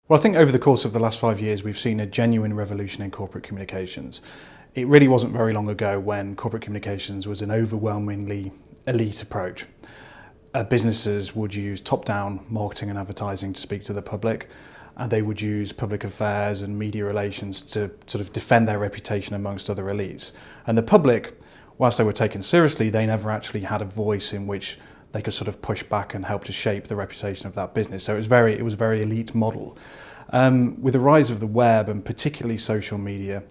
Well, I think over the course of the last 5 years, we've seen a genuine revolution in corporate communications. It really wasn't very long ago when corporate communications was an overwhelmingly elite approach. Businesses would use top-down marketing and advertising to speak to the public, and they would use public affairs and media relations to sort of defend their reputation amongst other elites. And the public, whilst they were taken seriously, they never actually had a voice in which they could sort of push back and help to shape the reputation of that business. So it was a very elite model. With the rise of the web and particularly social media,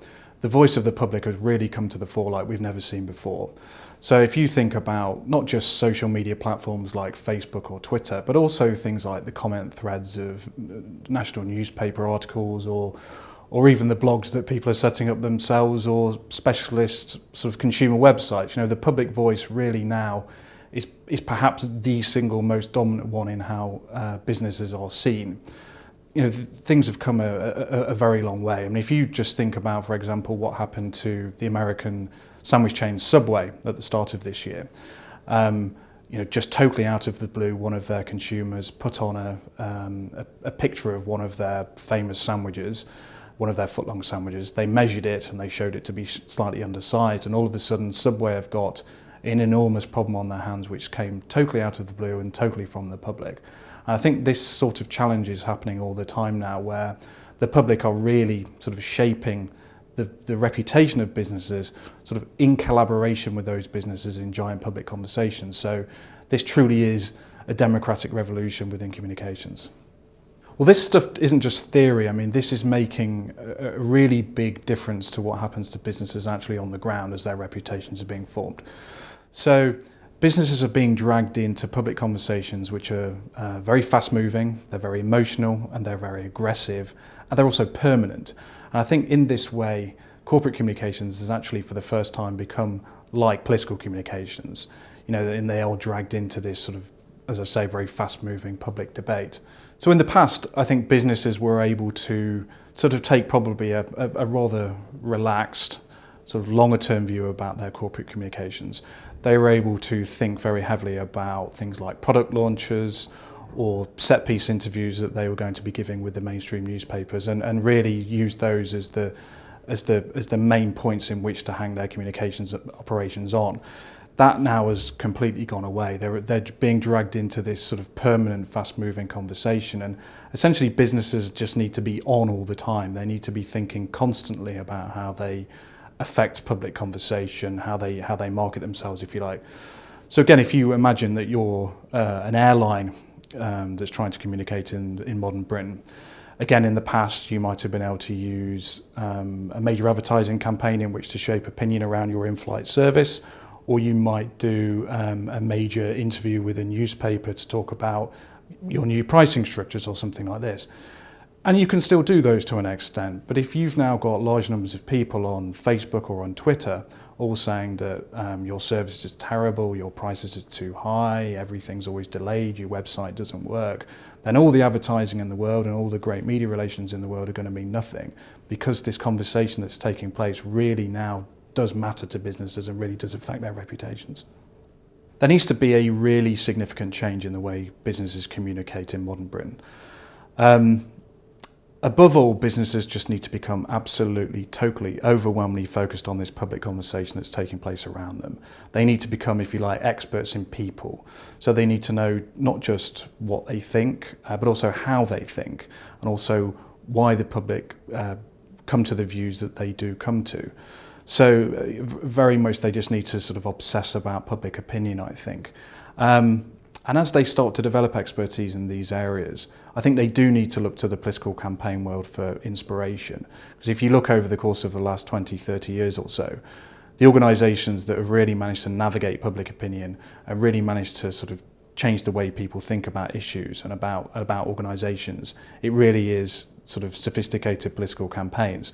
the voice of the public has really come to the fore like we've never seen before. So if you think about not just social media platforms like Facebook or Twitter, but also things like the comment threads of national newspaper articles or even the blogs that people are setting up themselves or specialist sort of consumer websites, the public voice really now is perhaps the single most dominant one in how businesses are seen. Things have come a very long way. I mean, if you just think about, for example, what happened to the American sandwich chain Subway at the start of this year, just totally out of the blue, one of their consumers put on a picture of one of their famous sandwiches, one of their footlong sandwiches. They measured it and they showed it to be slightly undersized, and all of a sudden Subway have got an enormous problem on their hands, which came totally out of the blue and totally from the public. And I think this sort of challenge is happening all the time now, where the public are really sort of shaping the reputation of businesses sort of in collaboration with those businesses in giant public conversations. So this truly is a democratic revolution within communications. Well, this stuff isn't just theory. I mean, this is making a really big difference to what happens to businesses actually on the ground as their reputations are being formed. So businesses are being dragged into public conversations which are very fast moving, they're very emotional, and they're very aggressive, and they're also permanent. And I think in this way, corporate communications has actually for the first time become like political communications, and they are dragged into this sort of, as I say, very fast moving public debate. So in the past, I think businesses were able to sort of take probably a rather relaxed, sort of longer term view about their corporate communications. They were able to think very heavily about things like product launches or set piece interviews that they were going to be giving with the mainstream newspapers, and really use those as the main points in which to hang their communications operations on. That now has completely gone away. They're being dragged into this sort of permanent, fast-moving conversation, and essentially businesses just need to be on all the time. They need to be thinking constantly about how they affect public conversation, how they market themselves, if you like. So again, if you imagine that you're an airline that's trying to communicate in modern Britain, again, in the past, you might have been able to use a major advertising campaign in which to shape opinion around your in-flight service, or you might do a major interview with a newspaper to talk about your new pricing structures or something like this. And you can still do those to an extent, but if you've now got large numbers of people on Facebook or on Twitter all saying that your service is terrible, your prices are too high, everything's always delayed, your website doesn't work, then all the advertising in the world and all the great media relations in the world are going to mean nothing, because this conversation that's taking place really now does matter to businesses and really does affect their reputations. There needs to be a really significant change in the way businesses communicate in modern Britain. Above all, businesses just need to become absolutely, totally, overwhelmingly focused on this public conversation that's taking place around them. They need to become, if you like, experts in people. So they need to know not just what they think, but also how they think, and also why the public come to the views that they do come to. So very much they just need to sort of obsess about public opinion, I think. And as they start to develop expertise in these areas, I think they do need to look to the political campaign world for inspiration. Because if you look over the course of the last 20, 30 years or so, the organisations that have really managed to navigate public opinion and really managed to sort of change the way people think about issues and about organisations, it really is sort of sophisticated political campaigns.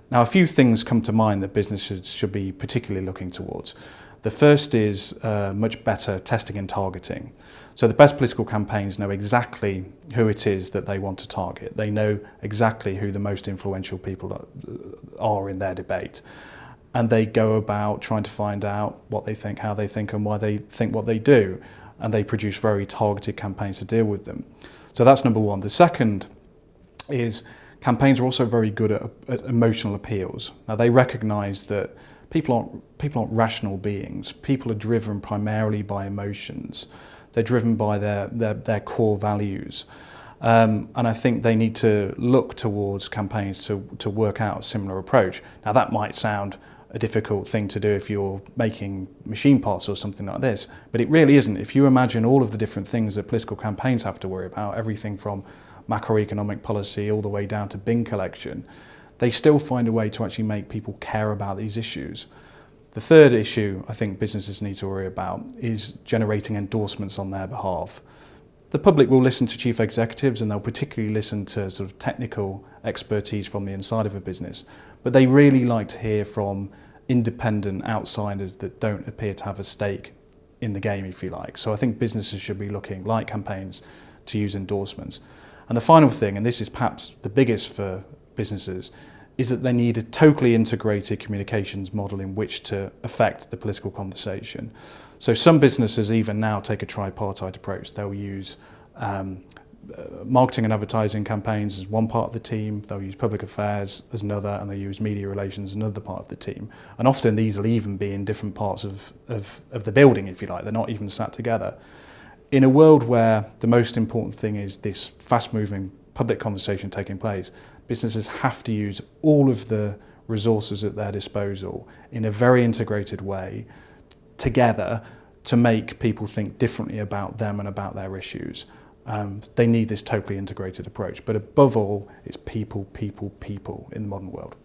Now, a few things come to mind that businesses should be particularly looking towards. The first is much better testing and targeting. So the best political campaigns know exactly who it is that they want to target. They know exactly who the most influential people are in their debate. And they go about trying to find out what they think, how they think, and why they think what they do. And they produce very targeted campaigns to deal with them. So that's number one. The second is campaigns are also very good at emotional appeals. Now they recognise that people aren't rational beings. People are driven primarily by emotions. They're driven by their core values. And I think they need to look towards campaigns to work out a similar approach. Now that might sound a difficult thing to do if you're making machine parts or something like this, but it really isn't. If you imagine all of the different things that political campaigns have to worry about, everything from macroeconomic policy all the way down to bin collection, they still find a way to actually make people care about these issues. The third issue I think businesses need to worry about is generating endorsements on their behalf. The public will listen to chief executives and they'll particularly listen to sort of technical expertise from the inside of a business, but they really like to hear from independent outsiders that don't appear to have a stake in the game, if you like. So I think businesses should be looking, like campaigns, to use endorsements. And the final thing, and this is perhaps the biggest for businesses, is that they need a totally integrated communications model in which to affect the political conversation. So some businesses even now take a tripartite approach. They'll use marketing and advertising campaigns as one part of the team, they'll use public affairs as another, and they'll use media relations as another part of the team. And often these will even be in different parts of the building, if you like. They're not even sat together. In a world where the most important thing is this fast-moving public conversation taking place, businesses have to use all of the resources at their disposal in a very integrated way together to make people think differently about them and about their issues. They need this totally integrated approach, but above all, it's people, people, people in the modern world.